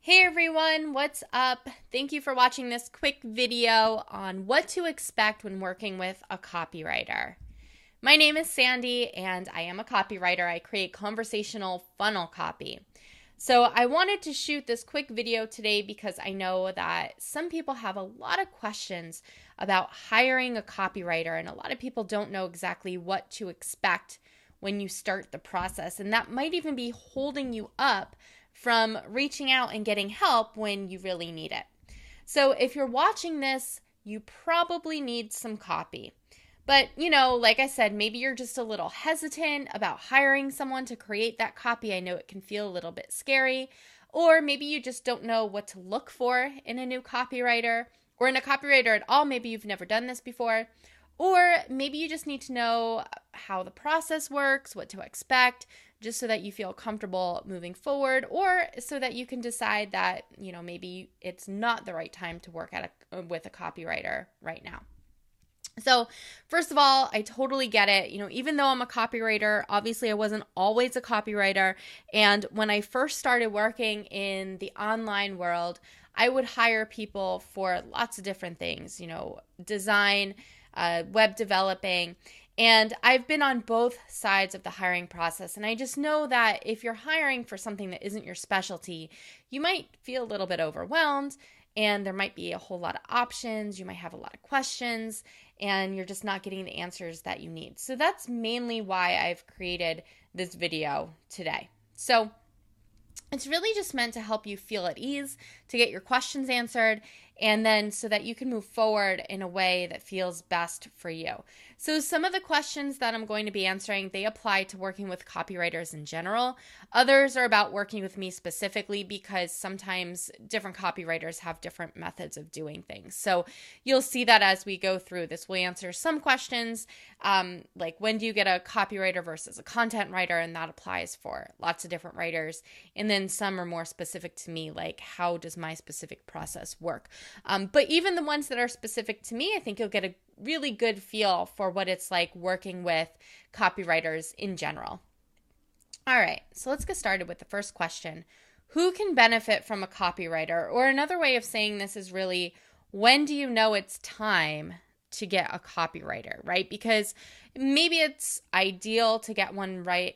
Hey everyone, what's up? Thank you for watching this quick video on what to expect when working with a copywriter. My name is Sandy and I am a copywriter. I create conversational funnel copy. So I wanted to shoot this quick video today because I know that some people have a lot of questions about hiring a copywriter, and a lot of people don't know exactly what to expect when you start the process, and that might even be holding you up from reaching out and getting help when you really need it. So if you're watching this, you probably need some copy. But, like I said, maybe you're just a little hesitant about hiring someone to create that copy. I know it can feel a little bit scary. Or maybe you just don't know what to look for in a new copywriter, or in a copywriter at all. Maybe you've never done this before. Or maybe you just need to know how the process works, what to expect, just so that you feel comfortable moving forward, or so that you can decide that, maybe it's not the right time to work with a copywriter right now. So first of all, I totally get it. Even though I'm a copywriter, obviously I wasn't always a copywriter. And when I first started working in the online world, I would hire people for lots of different things, design, web developing. And I've been on both sides of the hiring process. And I just know that if you're hiring for something that isn't your specialty, you might feel a little bit overwhelmed, and there might be a whole lot of options. You might have a lot of questions, and you're just not getting the answers that you need. So that's mainly why I've created this video today. So it's really just meant to help you feel at ease, to get your questions answered, and then so that you can move forward in a way that feels best for you. So some of the questions that I'm going to be answering, they apply to working with copywriters in general. Others are about working with me specifically, because sometimes different copywriters have different methods of doing things. So you'll see that as we go through this. We'll answer some questions like, when do you get a copywriter versus a content writer? And that applies for lots of different writers. And then some are more specific to me, like, how does my specific process work? But even the ones that are specific to me, I think you'll get a really good feel for what it's like working with copywriters in general. All right, so let's get started with the first question. Who can benefit from a copywriter? Or another way of saying this is really, when do you know it's time to get a copywriter, right? Because maybe it's ideal to get one right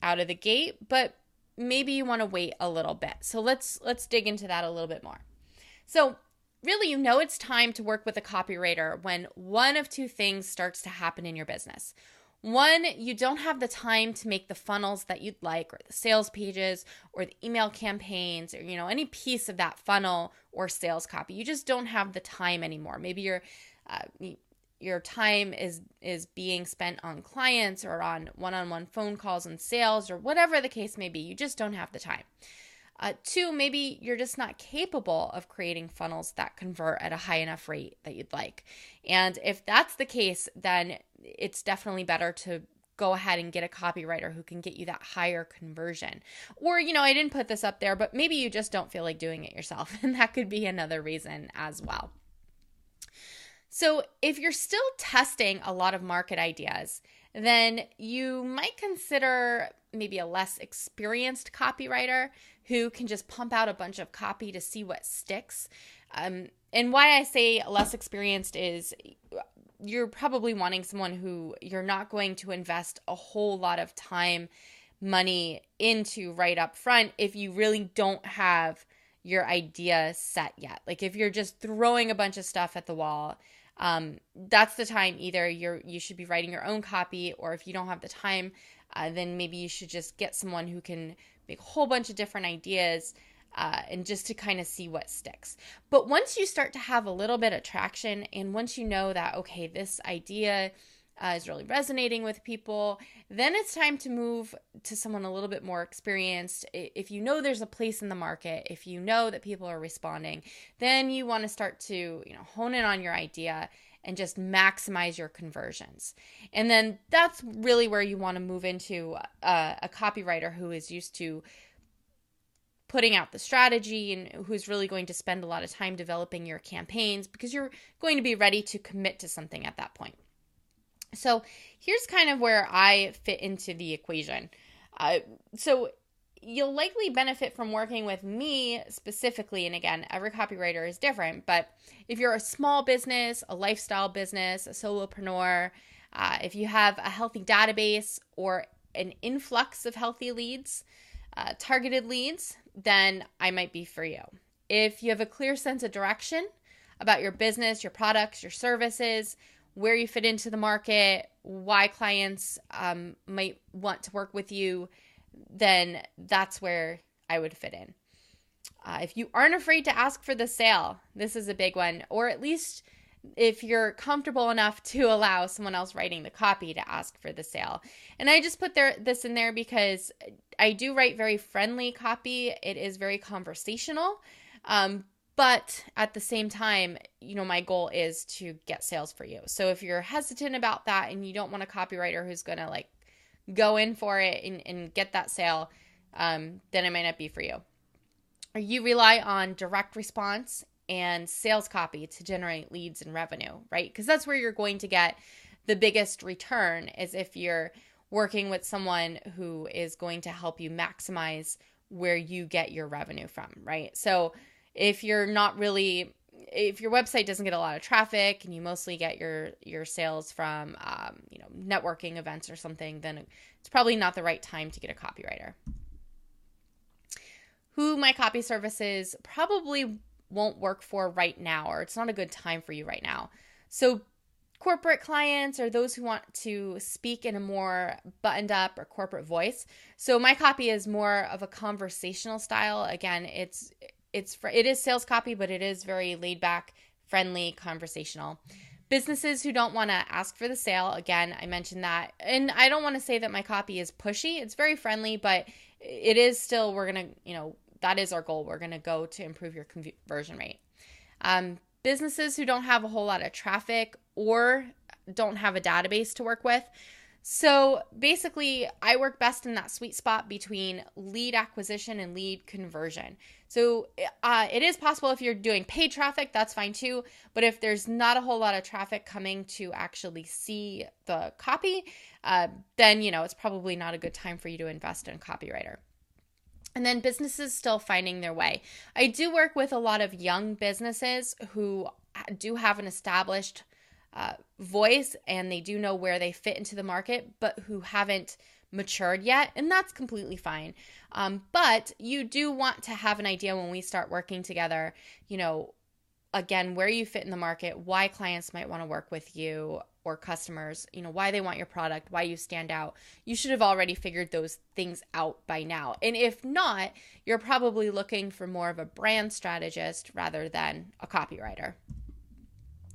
out of the gate, but maybe you want to wait a little bit. So let's dig into that a little bit more. So really, it's time to work with a copywriter when one of two things starts to happen in your business. One, you don't have the time to make the funnels that you'd like, or the sales pages, or the email campaigns, or any piece of that funnel or sales copy. You just don't have the time anymore. Maybe your time is being spent on clients or on one-on-one phone calls and sales, or whatever the case may be. You just don't have the time. Two, maybe you're just not capable of creating funnels that convert at a high enough rate that you'd like. And if that's the case, then it's definitely better to go ahead and get a copywriter who can get you that higher conversion. Or, I didn't put this up there, but maybe you just don't feel like doing it yourself. And that could be another reason as well. So if you're still testing a lot of market ideas, then you might consider maybe a less experienced copywriter who can just pump out a bunch of copy to see what sticks. And why I say less experienced is you're probably wanting someone who you're not going to invest a whole lot of time, money into right up front if you really don't have your idea set yet. Like, if you're just throwing a bunch of stuff at the wall, that's the time either you should be writing your own copy, or if you don't have the time, then maybe you should just get someone who can make a whole bunch of different ideas and just to kind of see what sticks. But once you start to have a little bit of traction, and once you know that, okay, this idea is really resonating with people, then it's time to move to someone a little bit more experienced. If you know there's a place in the market, if you know that people are responding, then you want to start to hone in on your idea and just maximize your conversions. And then that's really where you want to move into a copywriter who is used to putting out the strategy and who's really going to spend a lot of time developing your campaigns, because you're going to be ready to commit to something at that point. So here's kind of where I fit into the equation. So you'll likely benefit from working with me specifically. And again, every copywriter is different, but if you're a small business, a lifestyle business, a solopreneur, if you have a healthy database or an influx of healthy leads, targeted leads, then I might be for you. If you have a clear sense of direction about your business, your products, your services, where you fit into the market, why clients might want to work with you, then that's where I would fit in. If you aren't afraid to ask for the sale, this is a big one, or at least if you're comfortable enough to allow someone else writing the copy to ask for the sale. And I just put this in there because I do write very friendly copy. It is very conversational. But at the same time, my goal is to get sales for you. So if you're hesitant about that and you don't want a copywriter who's going to go in for it and get that sale, then it might not be for you. Or you rely on direct response and sales copy to generate leads and revenue, right? Because that's where you're going to get the biggest return, is if you're working with someone who is going to help you maximize where you get your revenue from, right? So if your website doesn't get a lot of traffic and you mostly get your sales from networking events or something, then it's probably not the right time to get a copywriter. Who my copy services probably won't work for right now, or it's not a good time for you right now. So corporate clients or those who want to speak in a more buttoned up or corporate voice. So my copy is more of a conversational style. Again, it is sales copy, but it is very laid back, friendly, conversational. Businesses who don't want to ask for the sale, again, I mentioned that. And I don't want to say that my copy is pushy. It's very friendly, but it is still, that is our goal. We're going to go to improve your conversion rate. Businesses who don't have a whole lot of traffic or don't have a database to work with. So basically, I work best in that sweet spot between lead acquisition and lead conversion. So it is possible if you're doing paid traffic, that's fine too. But if there's not a whole lot of traffic coming to actually see the copy, then it's probably not a good time for you to invest in a copywriter. And then businesses still finding their way. I do work with a lot of young businesses who do have an established voice and they do know where they fit into the market, but who haven't matured yet. And that's completely fine. But you do want to have an idea when we start working together, again, where you fit in the market, why clients might want to work with you or customers, why they want your product, why you stand out. You should have already figured those things out by now. And if not, you're probably looking for more of a brand strategist rather than a copywriter.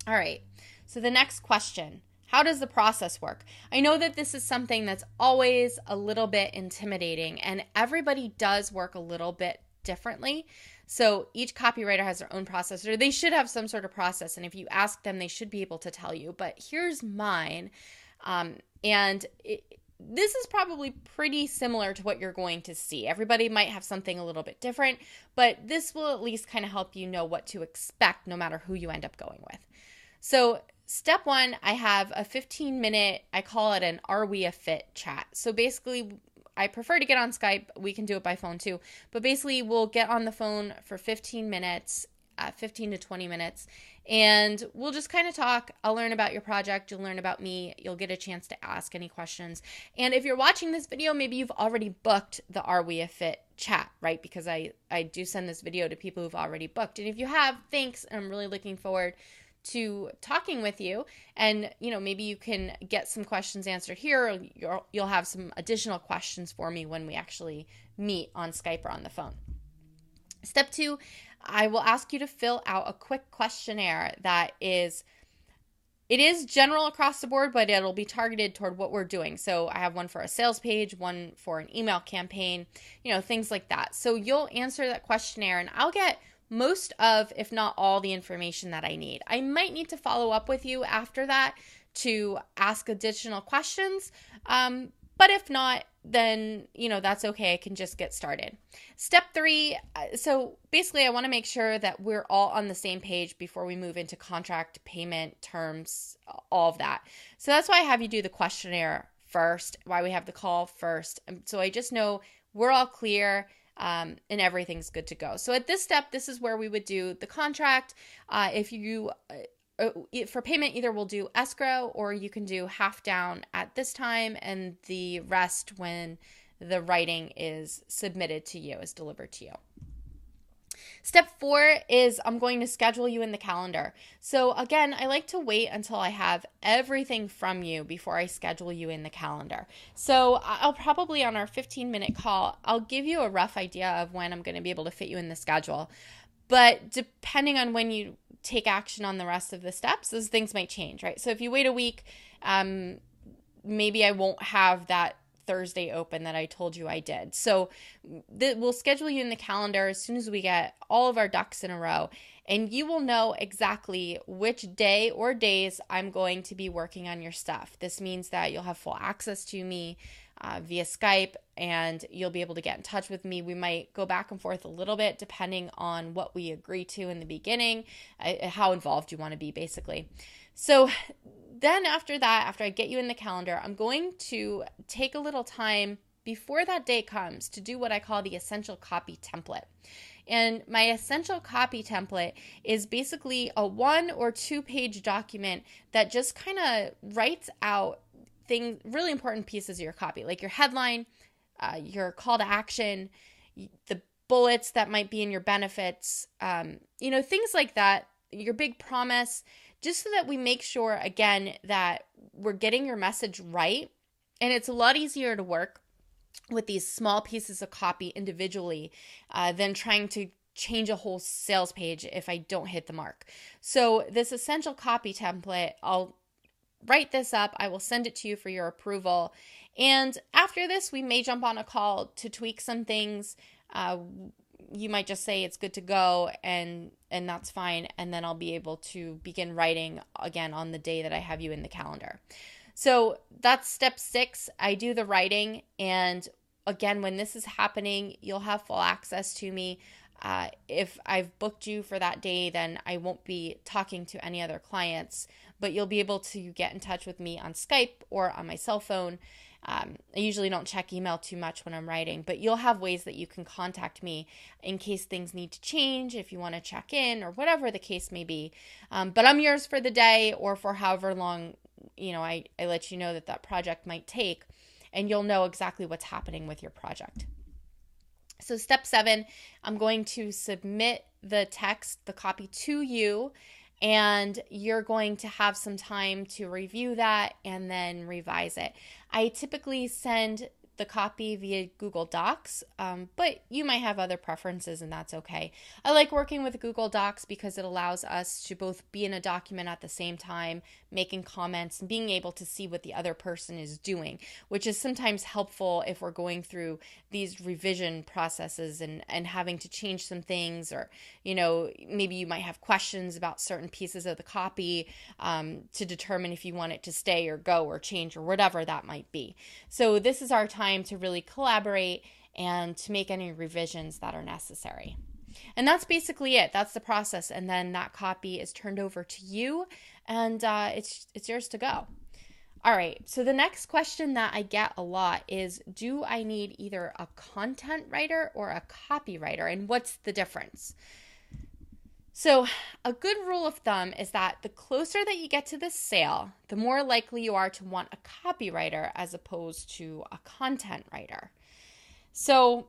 All right. So the next question, how does the process work? I know that this is something that's always a little bit intimidating, and everybody does work a little bit differently. So each copywriter has their own process, or they should have some sort of process. And if you ask them, they should be able to tell you. But here's mine. This is probably pretty similar to what you're going to see. Everybody might have something a little bit different, but this will at least kind of help you know what to expect no matter who you end up going with. So step one, I have a 15-minute, I call it an Are We a Fit chat. So basically, I prefer to get on Skype. We can do it by phone too. But basically, we'll get on the phone for 15 minutes, 15 to 20 minutes, and we'll just kind of talk. I'll learn about your project. You'll learn about me. You'll get a chance to ask any questions. And if you're watching this video, maybe you've already booked the Are We a Fit chat, right? Because I do send this video to people who've already booked. And if you have, thanks. I'm really looking forward to talking with you, and maybe you can get some questions answered here, or you'll have some additional questions for me when we actually meet on Skype or on the phone. Step two, I will ask you to fill out a quick questionnaire that is general across the board, but it'll be targeted toward what we're doing. So I have one for a sales page, one for an email campaign, things like that. So you'll answer that questionnaire, and I'll get most of, if not all, the information that I need. I might need to follow up with you after that to ask additional questions. But if not, then, that's okay. I can just get started. Step three. So basically, I want to make sure that we're all on the same page before we move into contract, payment, terms, all of that. So that's why I have you do the questionnaire first, why we have the call first. So I just know we're all clear, and everything's good to go. So at this step, this is where we would do the contract. If you for payment, either we'll do escrow or you can do half down at this time and the rest when the writing is submitted to you, is delivered to you. Step 4 is I'm going to schedule you in the calendar. So again, I like to wait until I have everything from you before I schedule you in the calendar. So I'll probably, on our 15-minute call, I'll give you a rough idea of when I'm going to be able to fit you in the schedule. But depending on when you take action on the rest of the steps, those things might change, right? So if you wait a week, maybe I won't have that Thursday open that I told you I did. So we'll schedule you in the calendar as soon as we get all of our ducks in a row, and you will know exactly which day or days I'm going to be working on your stuff. This means that you'll have full access to me via Skype, and you'll be able to get in touch with me. We might go back and forth a little bit depending on what we agree to in the beginning, how involved you want to be, basically. So then after that, after I get you in the calendar, I'm going to take a little time before that day comes to do what I call the essential copy template. And my essential copy template is basically a 1 or 2 page document that just kind of writes out things, really important pieces of your copy, like your headline, your call to action, the bullets that might be in your benefits, things like that, your big promise, just so that we make sure, again, that we're getting your message right. And it's a lot easier to work with these small pieces of copy individually than trying to change a whole sales page if I don't hit the mark. So this essential copy template, I'll write this up. I will send it to you for your approval. And after this, we may jump on a call to tweak some things. You might just say it's good to go, and that's fine. And then I'll be able to begin writing again on the day that I have you in the calendar. So that's step 6. I do the writing. And again, when this is happening, you'll have full access to me. If I've booked you for that day, then I won't be talking to any other clients, but you'll be able to get in touch with me on Skype or on my cell phone. I usually don't check email too much when I'm writing, but you'll have ways that you can contact me in case things need to change, if you want to check in or whatever the case may be. But I'm yours for the day or for however long, I let you know that project might take, and you'll know exactly what's happening with your project. So step 7, I'm going to submit the text, the copy to you, and you're going to have some time to review that and then revise it. I typically send the copy via Google Docs, but you might have other preferences, and that's okay. I like working with Google Docs because it allows us to both be in a document at the same time, making comments and being able to see what the other person is doing, which is sometimes helpful if we're going through these revision processes and having to change some things, or maybe you might have questions about certain pieces of the copy to determine if you want it to stay or go or change or whatever that might be. So this is our time to really collaborate and to make any revisions that are necessary. And that's basically it. That's the process. And then that copy is turned over to you, and it's yours to go. All right. So the next question that I get a lot is, do I need either a content writer or a copywriter? And what's the difference? So a good rule of thumb is that the closer that you get to the sale, the more likely you are to want a copywriter as opposed to a content writer. So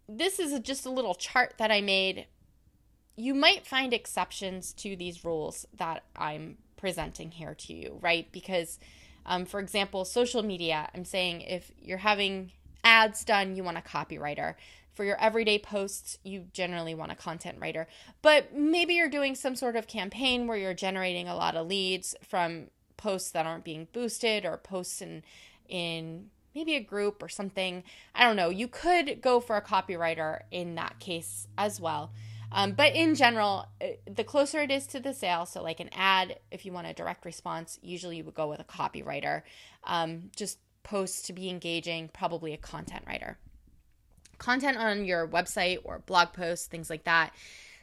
this is just a little chart that I made. You might find exceptions to these rules that I'm presenting here to you, right? Because, for example, social media, I'm saying if you're having ads done, you want a copywriter. For your everyday posts, you generally want a content writer. But maybe you're doing some sort of campaign where you're generating a lot of leads from posts that aren't being boosted, or posts in maybe a group or something. I don't know. You could go for a copywriter in that case as well. But in general, the closer it is to the sale, so like an ad, if you want a direct response, usually you would go with a copywriter. Just posts to be engaging, probably a content writer. Content on your website or blog posts, things like that.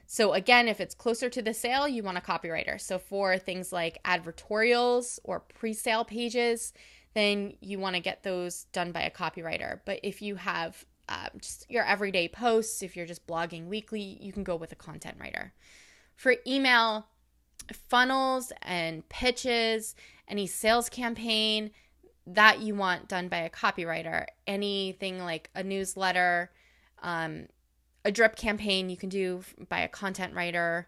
So again, if it's closer to the sale, you want a copywriter. So for things like advertorials or pre-sale pages, then you want to get those done by a copywriter. But if you have just your everyday posts, if you're just blogging weekly, you can go with a content writer. For email, funnels and pitches, any sales campaign that you want done by a copywriter, anything like a newsletter, a drip campaign you can do by a content writer.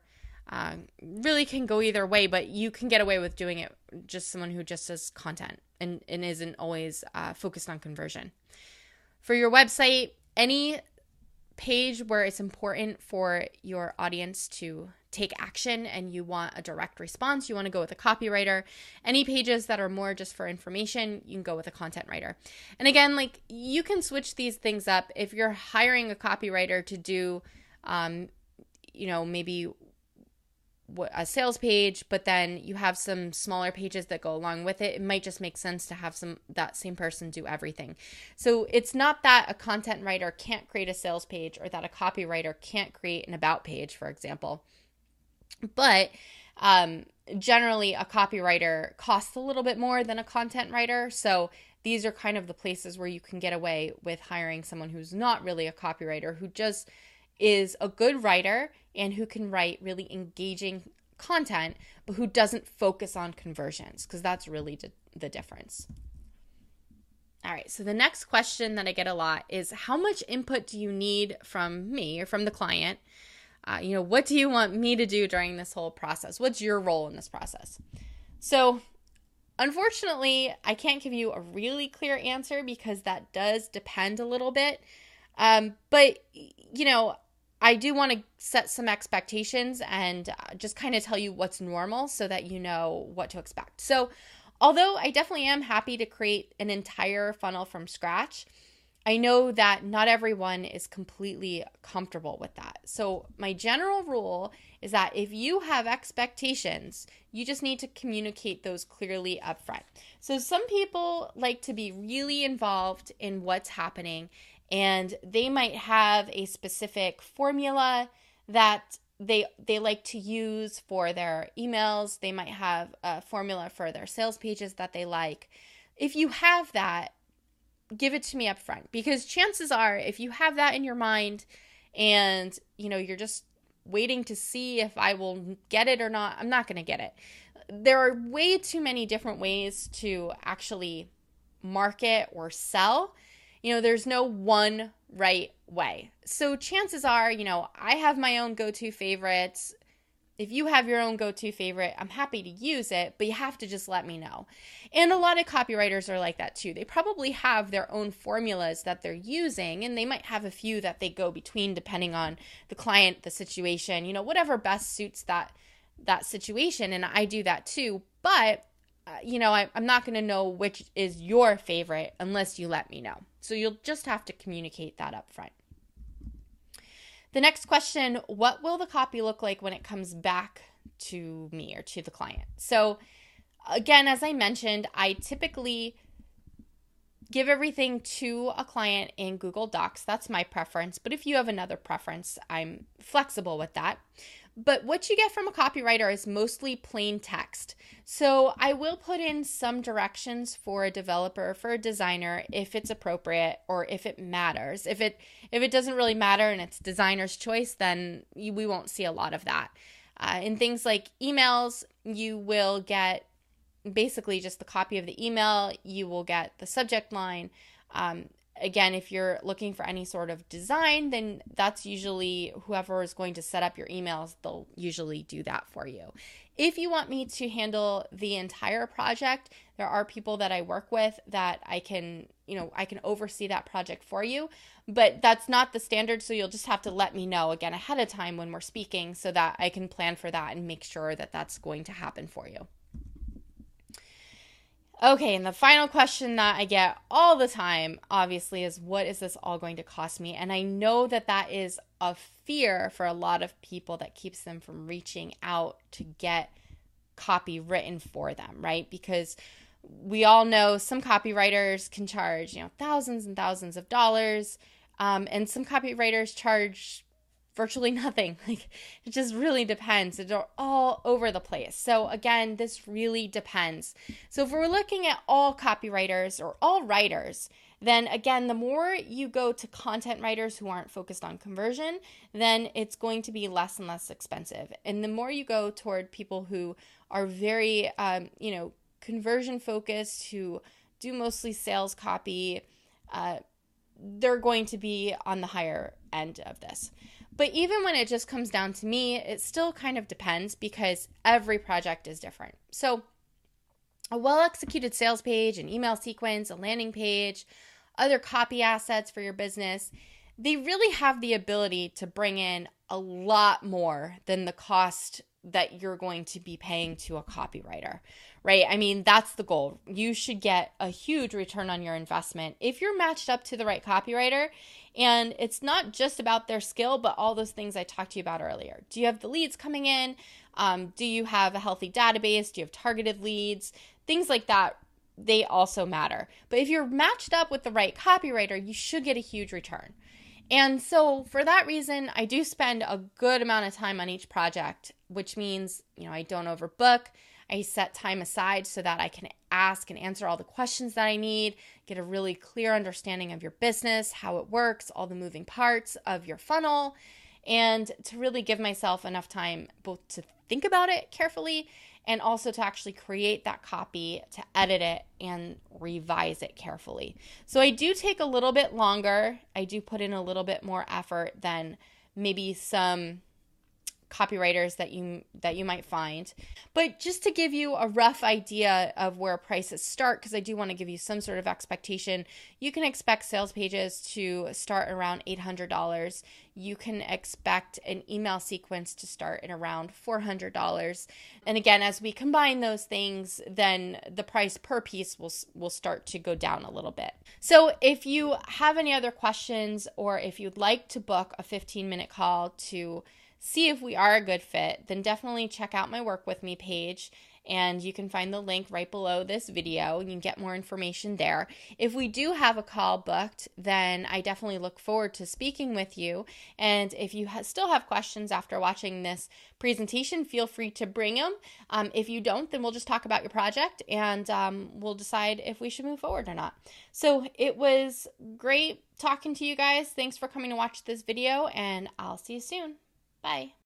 Really can go either way, but you can get away with doing it just someone who just does content and isn't always focused on conversion. For your website, any page where it's important for your audience to take action and you want a direct response, you want to go with a copywriter. Any pages that are more just for information, you can go with a content writer. And again, like, you can switch these things up. If you're hiring a copywriter to do, maybe a sales page, but then you have some smaller pages that go along with it, it might just make sense to have that same person do everything. So it's not that a content writer can't create a sales page or that a copywriter can't create an about page, for example. But generally, a copywriter costs a little bit more than a content writer. So these are kind of the places where you can get away with hiring someone who's not really a copywriter, who just is a good writer and who can write really engaging content, but who doesn't focus on conversions, because that's really the difference. All right, so the next question that I get a lot is, how much input do you need from me or from the client? What do you want me to do during this whole process? What's your role in this process? So unfortunately, I can't give you a really clear answer because that does depend a little bit. But I do want to set some expectations and just kind of tell you what's normal so that you know what to expect. So although I definitely am happy to create an entire funnel from scratch, I know that not everyone is completely comfortable with that. So my general rule is that if you have expectations, you just need to communicate those clearly up front. So some people like to be really involved in what's happening, and they might have a specific formula that they like to use for their emails. They might have a formula for their sales pages that they like. If you have that, give it to me up front, because chances are, if you have that in your mind and you're just waiting to see if I will get it or not, I'm not going to get it. There are way too many different ways to actually market or sell. There's no one right way. So chances are, I have my own go-to favorites. If you have your own go-to favorite, I'm happy to use it, but you have to just let me know. And a lot of copywriters are like that too. They probably have their own formulas that they're using, and they might have a few that they go between depending on the client, the situation, whatever best suits that situation. And I do that too. But I'm not going to know which is your favorite unless you let me know. So you'll just have to communicate that up front. The next question, what will the copy look like when it comes back to me or to the client? So again, as I mentioned, I typically give everything to a client in Google Docs. That's my preference. But if you have another preference, I'm flexible with that. But what you get from a copywriter is mostly plain text. So I will put in some directions for a developer, for a designer, if it's appropriate or if it matters. If it doesn't really matter and it's designer's choice, then we won't see a lot of that. In things like emails, you will get basically just the copy of the email. You will get the subject line. Again, if you're looking for any sort of design, then that's usually whoever is going to set up your emails, they'll usually do that for you. If you want me to handle the entire project, there are people that I work with that I can oversee that project for you, but that's not the standard. So you'll just have to let me know again ahead of time when we're speaking so that I can plan for that and make sure that that's going to happen for you. Okay, and the final question that I get all the time, obviously, is what is this all going to cost me? And I know that that is a fear for a lot of people that keeps them from reaching out to get copy written for them, right? Because we all know some copywriters can charge, thousands and thousands of dollars, and some copywriters charge virtually nothing. Like, it just really depends. It's all over the place. So again, this really depends. So if we're looking at all copywriters or all writers, then again, the more you go to content writers who aren't focused on conversion, then it's going to be less and less expensive. And the more you go toward people who are very, conversion focused, who do mostly sales copy, they're going to be on the higher end of this. But even when it just comes down to me, it still kind of depends because every project is different. So a well-executed sales page, an email sequence, a landing page, other copy assets for your business, they really have the ability to bring in a lot more than the cost that you're going to be paying to a copywriter, right? I mean, that's the goal. You should get a huge return on your investment if you're matched up to the right copywriter. And it's not just about their skill, but all those things I talked to you about earlier. Do you have the leads coming in? Do you have a healthy database? Do you have targeted leads? Things like that, they also matter. But if you're matched up with the right copywriter, you should get a huge return. And so for that reason, I do spend a good amount of time on each project, which means, I don't overbook. I set time aside so that I can ask and answer all the questions that I need, get a really clear understanding of your business, how it works, all the moving parts of your funnel, and to really give myself enough time both to think about it carefully and also to actually create that copy, to edit it, and revise it carefully. So I do take a little bit longer. I do put in a little bit more effort than maybe some copywriters that you might find. But just to give you a rough idea of where prices start, because I do want to give you some sort of expectation, you can expect sales pages to start around $800. You can expect an email sequence to start at around $400. And again, as we combine those things, then the price per piece will start to go down a little bit. So if you have any other questions, or if you'd like to book a 15-minute call to see if we are a good fit, then definitely check out my Work With Me page, and you can find the link right below this video. You can get more information there. If we do have a call booked, then I definitely look forward to speaking with you. And if you still have questions after watching this presentation, feel free to bring them. If you don't, then we'll just talk about your project, and we'll decide if we should move forward or not. So it was great talking to you guys. Thanks for coming to watch this video, and I'll see you soon. Bye.